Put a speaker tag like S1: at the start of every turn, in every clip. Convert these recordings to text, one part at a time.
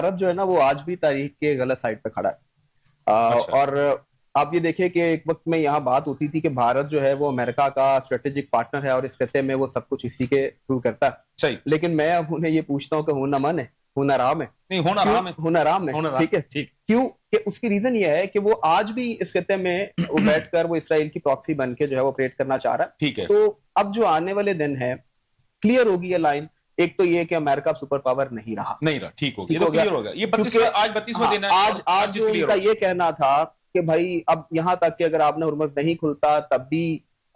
S1: भारत जो है ना वो आज भी तारीख के गलत साइड पे खड़ा है।
S2: अच्छा।
S1: और आप ये देखिए कि एक वक्त में यहाँ बात होती थी कि भारत जो है वो अमेरिका का स्ट्रेटेजिक पार्टनर है और इस खत्ते में वो सब कुछ इसी के थ्रू करता है।
S2: सही।
S1: लेकिन मैं अब उन्हें ये पूछता हूँ कि होना मन है, होना राम है?
S2: नहीं, होना
S1: क्यों
S2: राम है।
S1: होना राम है?
S2: होना राम,
S1: ठीक है।
S2: ठीक।
S1: क्यों? कि उसकी रीजन ये है कि वो आज भी इस खत्ते में वो बैठकर वो इसराइल की प्रॉक्सी बन के जो है वो ऑपरेट करना चाह रहा है।
S2: ठीक है।
S1: तो अब जो आने वाले दिन है क्लियर होगी ये लाइन। एक तो ये कि अमेरिका सुपर पावर नहीं रहा,
S2: नहीं रहा, ठीक हो गया,
S1: ठीक
S2: ये
S1: हो
S2: तो
S1: गया।
S2: क्लियर हो गया। ये 32
S1: क्योंकि
S2: आज 32वां
S1: हाँ,
S2: दिन है।
S1: आज आज
S2: चीज
S1: जो
S2: क्लियर
S1: उनका
S2: हो
S1: ये कहना था कि भाई अब यहां तक कि अगर आपने हुर्मुज़ नहीं खुलता तब भी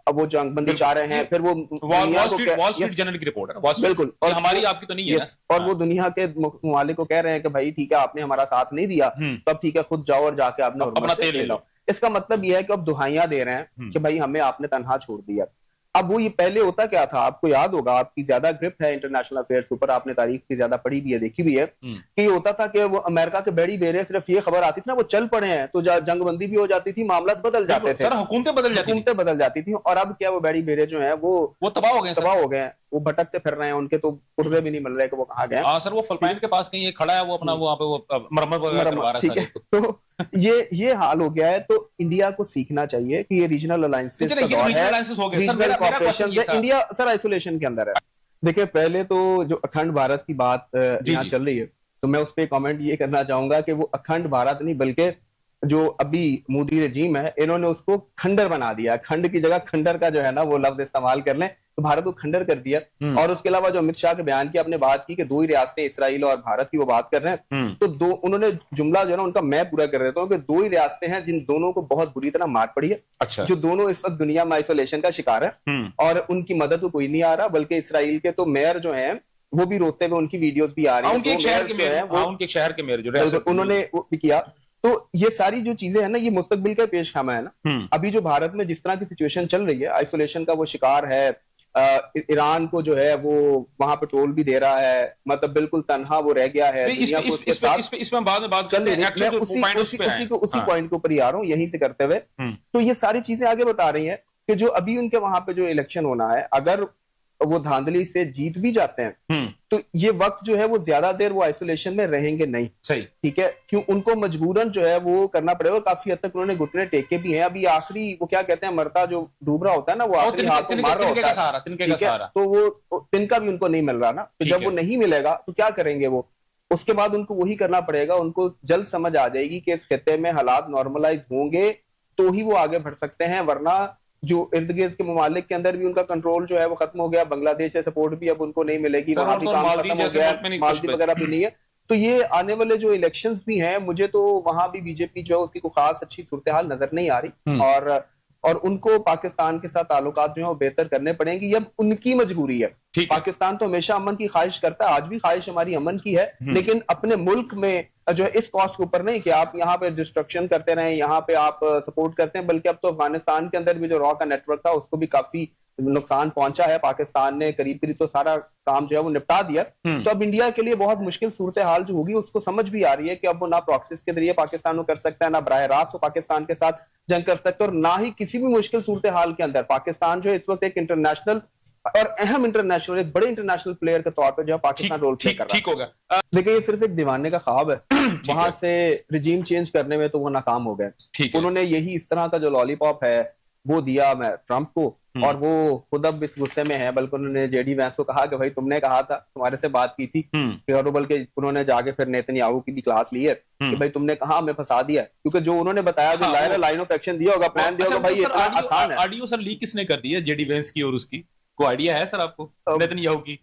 S1: अब वो जंगबंदी चाह रहे हैं। फिर वो
S2: वॉल स्ट्रीट जर्नल की रिपोर्ट है, वॉल स्ट्रीट,
S1: बिल्कुल,
S2: और हमारी आपकी तो नहीं है ना।
S1: और वो दुनिया के ममालिक को कह रहे हैं कि भाई ठीक है आपने हमारा साथ नहीं दिया, तब ठीक है खुद जाओ और जाके आपने
S2: अपना तेल ले लो।
S1: इसका मतलब यह है कि अब दुहाइयां दे रहे हैं कि भाई हमें आपने तनहा छोड़ दिया। अब वो ये पहले होता क्या था, आपको याद होगा, आपकी ज्यादा ग्रिप है इंटरनेशनल अफेयर्स के ऊपर, आपने तारीख की ज्यादा पढ़ी भी है, देखी भी है, कि ये होता था कि वो अमेरिका के बेड़ी बेरे सिर्फ ये खबर आती थी ना वो चल पड़े हैं तो जंगबंदी भी हो जाती थी, मामला बदल जाते थे,
S2: हुकूमतें बदल जाती
S1: थी। और अब क्या वो बेड़ी बेरे जो है वो
S2: तबाह हो गए हैं,
S1: वो भटकते फिर रहे हैं, उनके तो पुर्जे भी नहीं मिल रहे कि वो कहाँ गए।
S2: हाँ सर, वो फिलिपाइन के पास कहीं खड़ा है, वो अपना वहाँ पे वो मरम्मत वगैरह करवा रहा है।
S1: ठीक है, तो ये हाल हो गया है। तो इंडिया को सीखना चाहिए कि ये रीजनल अलायंसेस का दौर है, रीजनल कॉर्पोरेशन है। इंडिया सर आइसोलेशन के अंदर है। देखिए पहले तो जो अखंड भारत की बात यहाँ चल रही है, तो मैं उस पर कमेंट ये करना चाहूंगा कि वो अखंड भारत नहीं बल्कि जो अभी मोदी रजीम है इन्होंने उसको खंडर बना दिया। खंड की जगह खंडर का जो है ना वो लफ्ज इस्तेमाल कर लें, तो भारत को खंडर कर दिया। और उसके अलावा जो अमित शाह के बयान की आपने बात की कि दो ही रियासतें इसराइल और भारत की वो बात कर रहे हैं, तो दो उन्होंने जुमला जो है ना उनका मैं पूरा कर देता हूँ कि दो ही रियासतें हैं जिन दोनों को बहुत बुरी तरह मार पड़ी है।
S2: अच्छा।
S1: जो दोनों इस वक्त दुनिया में आइसोलेशन का शिकार है और उनकी मदद को कोई नहीं आ रहा, बल्कि इसराइल के तो मेयर जो है वो भी रोते हुए उनकी वीडियोस भी आ रही है।
S2: उनके शहर के मेयर जो
S1: उन्होंने वो भी किया। तो ये सारी जो चीजें हैं ना ये मुस्तकबिल का पेशखामा है ना। अभी जो भारत में जिस तरह की सिचुएशन चल रही है, आइसोलेशन का वो शिकार है, ईरान को जो है वो वहां पे टोल भी दे रहा है, मतलब बिल्कुल तनहा वो रह गया है।
S2: इसमें बाद में बात चल रही है,
S1: उसी पॉइंट के ऊपर ही आ रहा हूँ यहीं से करते हुए। तो ये सारी चीजें आगे बता रही हैं कि जो अभी उनके वहां पे जो इलेक्शन होना है, अगर वो धांधली से जीत भी जाते हैं तो ये वक्त जो है वो ज्यादा देर वो आइसोलेशन में रहेंगे नहीं।
S2: सही,
S1: ठीक है। क्यों उनको मजबूरन जो है वो करना पड़ेगा। काफी हद तक उन्होंने घुटने टेके भी हैं। अभी आखिरी वो क्या कहते हैं, मरता जो डूब रहा होता है ना वो आखिरी हाथ को मार रहा होता है, तो वो तिनका भी उनको नहीं मिल रहा ना। तो जब वो नहीं मिलेगा तो क्या करेंगे वो, उसके बाद उनको वही करना पड़ेगा। उनको जल्द समझ आ जाएगी कि इस खित्ते में हालात नॉर्मलाइज होंगे तो ही वो आगे बढ़ सकते हैं, वरना जो इर्द गिर्द के ममालिक के अंदर भी उनका कंट्रोल जो है वो खत्म हो गया। बांग्लादेश से सपोर्ट भी अब उनको नहीं मिलेगी, वहां भी काम खत्म हो गया, मालदीव वगैरह भी नहीं है। तो ये आने वाले जो इलेक्शंस भी हैं, मुझे तो वहां भी बीजेपी जो है उसकी कोई खास अच्छी सूरत हाल नजर नहीं आ रही। और उनको पाकिस्तान के साथ ताल्लुकात जो है वो बेहतर करने पड़ेंगे। ये अब उनकी मजबूरी है। पाकिस्तान तो हमेशा अमन की ख्वाहिश करता है, आज भी ख्वाहिश हमारी अमन की है, लेकिन अपने मुल्क में जो है इस कॉस्ट के ऊपर नहीं कि आप यहाँ पे डिस्ट्रक्शन करते रहें, यहाँ पे आप सपोर्ट करते हैं, बल्कि अब तो अफगानिस्तान के अंदर भी जो रॉ का नेटवर्क था उसको भी काफी नुकसान पहुंचा है। पाकिस्तान ने करीब करीब तो सारा काम जो है वो निपटा दिया। तो अब इंडिया के लिए बहुत मुश्किल सूरत हाल जो होगी उसको समझ भी आ रही है कि अब वो ना प्रॉक्सिस के जरिए पाकिस्तान को कर सकता है, ना बराह रास्त पाकिस्तान के साथ जंग कर सकते, और ना ही किसी भी मुश्किल सूरत हाल के अंदर पाकिस्तान जो है इस वक्त एक इंटरनेशनल और अहम इंटरनेशनल, एक बड़े इंटरनेशनल प्लेयर के तौर पर जो है पाकिस्तान रोल प्ले कर रहा है।
S2: ठीक होगा।
S1: देखिए ये सिर्फ एक दीवाने का ख्वाब है। वहां से रिजीम चेंज करने में तो वो नाकाम हो गए। उन्होंने यही इस तरह का जो लॉलीपॉप है वो दिया ट्रंप को, और वो खुद अब इस गुस्से में है। बल्कि उन्होंने जेडी वैंस को कहा कि भाई तुमने कहा था, तुम्हारे से बात की थी, और बल्कि उन्होंने जाके फिर नेतन्याहू की भी क्लास ली है कि भाई तुमने कहा हमें फंसा दिया, क्योंकि जो उन्होंने बताया जो लाइन ऑफ एक्शन दिया होगा, प्लान दिया होगा, भाई इतना आसान है।
S2: ऑडियो सर लीक किसने कर दी है, जेडी वैंस की और उसकी कोई आइडिया है सर आपको? नेतन्याहू की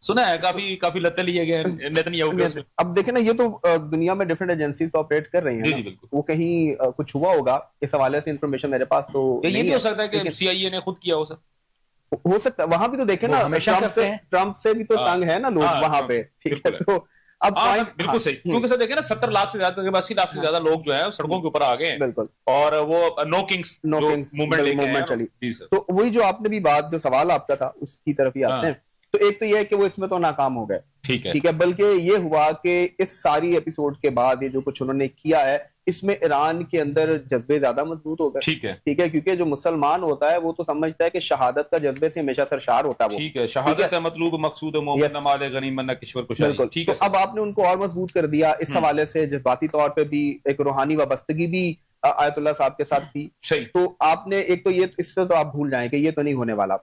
S2: सुना है, काफी लत्ते लिए गए नेतन्याहू के।
S1: अब देखें ना, ये तो दुनिया में डिफरेंट एजेंसीज तो ऑपरेट कर रही हैं। वो कहीं कुछ हुआ होगा इस हवाले से इंफॉर्मेशन मेरे पास तो
S2: ये भी हो सकता है कि सीआईए ने खुद किया
S1: हो सकता है। वहां भी तो देखे ना, ट्रंप से भी तो तंग है ना लोग वहां पे। ठीक है, तो अब
S2: बिल्कुल सही, क्योंकि सर देखे ना 70 लाख से ज्यादा, 80 लाख से ज्यादा लोग जो है सड़कों के ऊपर आ गए हैं।
S1: बिल्कुल।
S2: और वो नो किंग्स मूवमेंट
S1: चली। तो वही जो आपने भी बात, जो सवाल आपका था उसकी तरफ ही आते हैं। तो एक तो ये है कि वो इसमें तो नाकाम हो गए,
S2: ठीक है,
S1: ठीक है। बल्कि ये हुआ कि इस सारी एपिसोड के बाद ये जो कुछ उन्होंने किया है, इसमें ईरान के अंदर जज्बे ज्यादा मजबूत हो गए।
S2: ठीक है,
S1: ठीक है, क्योंकि जो मुसलमान होता है वो तो समझता है कि शहादत का जज्बे से हमेशा सरशार होता है वो।
S2: ठीक है, शहादत है मतलब मकसूद मोमिन माले गनीमत न किश्वर कुशाई।
S1: बिल्कुल।
S2: ठीक है,
S1: तो अब आपने उनको और मजबूत कर दिया इस हवाले से, जज्बाती तौर पे भी एक रूहानी वाबस्तगी भी आयतुल्लाह साहब के साथ थी।
S2: सही।
S1: तो आपने एक तो ये, इससे तो आप भूल जाएं कि ये तो नहीं होने वाला।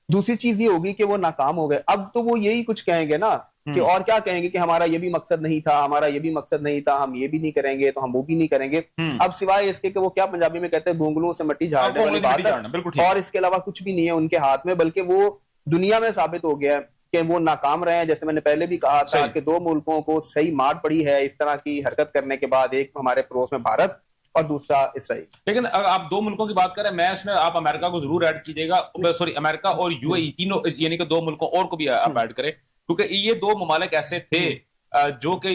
S1: दूसरी चीज ये होगी कि वो नाकाम हो गए। अब तो वो यही कुछ कहेंगे ना कि और क्या कहेंगे कि हमारा ये भी मकसद नहीं था, हमारा ये भी मकसद नहीं था, हम ये भी नहीं करेंगे तो हम वो भी नहीं करेंगे। अब सिवाय इसके कि वो क्या पंजाबी में कहते हैं, गोंगलुओं से मट्टी झाड़ने वाली बात है, और इसके अलावा कुछ भी नहीं है उनके हाथ में। बल्कि वो दुनिया में साबित हो गया है कि वो नाकाम रहे हैं। जैसे मैंने पहले भी कहा था कि दो मुल्कों को सही मार पड़ी है इस तरह की हरकत करने के बाद, एक हमारे पड़ोस में भारत और दूसरा इसराइल।
S2: लेकिन अगर आप दो मुल्कों की बात करें, मैं इसमें आप अमेरिका को जरूर ऐड कीजिएगा, सॉरी अमेरिका और यूएई तीनों, यानी कि दो मुल्कों और को भी आप ऐड करें, क्योंकि ये दो ममालिक ऐसे थे जो कि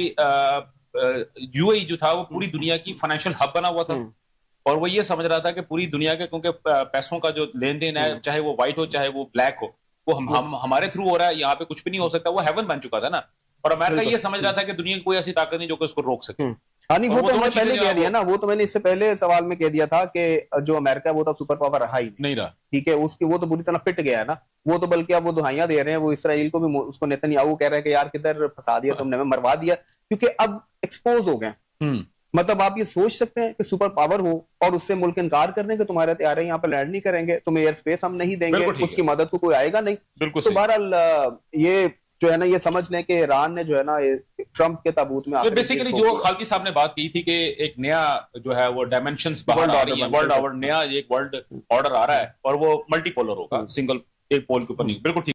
S2: यूएई जो था वो पूरी दुनिया की फाइनेंशियल हब बना हुआ था, और वो ये समझ रहा था कि पूरी दुनिया के, क्योंकि पैसों का जो लेन देन है, चाहे वो व्हाइट हो चाहे वो ब्लैक हो, वो हम हमारे थ्रू हो रहा है, यहाँ पे कुछ भी नहीं हो सकता। वो हेवन बन चुका था ना, और अमेरिका ये समझ रहा था कि दुनिया की कोई ऐसी ताकत नहीं जो कि उसको रोक सके।
S1: हाँ नहीं, वो तो मैंने पहले कह दिया ना, वो तो मैंने इससे पहले सवाल में कह दिया था कि जो अमेरिका है वो तो सुपर पावर रहा ही
S2: नहीं रहा।
S1: ठीक है, उसकी वो तो बुरी तरह पिट गया है ना। वो तो बल्कि अब वो दुहाइयां दे रहे हैं, वो इसराइल को भी, उसको नेतन्याहू कह रहे हैं कि यार किधर फंसा दिया तुमने, हमें मरवा दिया, क्योंकि अब एक्सपोज हो गए। मतलब आप ये सोच सकते हैं कि सुपर पावर हो और उससे मुल्क इनकार कर दें कि तुम्हारे तैयारे यहाँ पर लैंड नहीं करेंगे, तुम्हें एयर स्पेस हम नहीं देंगे, उसकी मदद को कोई आएगा नहीं। तो बहरहाल ये जो है ना, ये समझ लें कि ईरान ने जो है ना ट्रंप के ताबूत में
S2: बेसिकली जो खालकी साहब ने बात की थी कि एक नया जो है वो डायमेंशंस बाहर आ रही है, वर्ल्ड ऑर्डर, नया एक वर्ल्ड ऑर्डर आ रहा है, और वो मल्टीपोलर होगा, सिंगल एक पोल के ऊपर नहीं। बिल्कुल ठीक।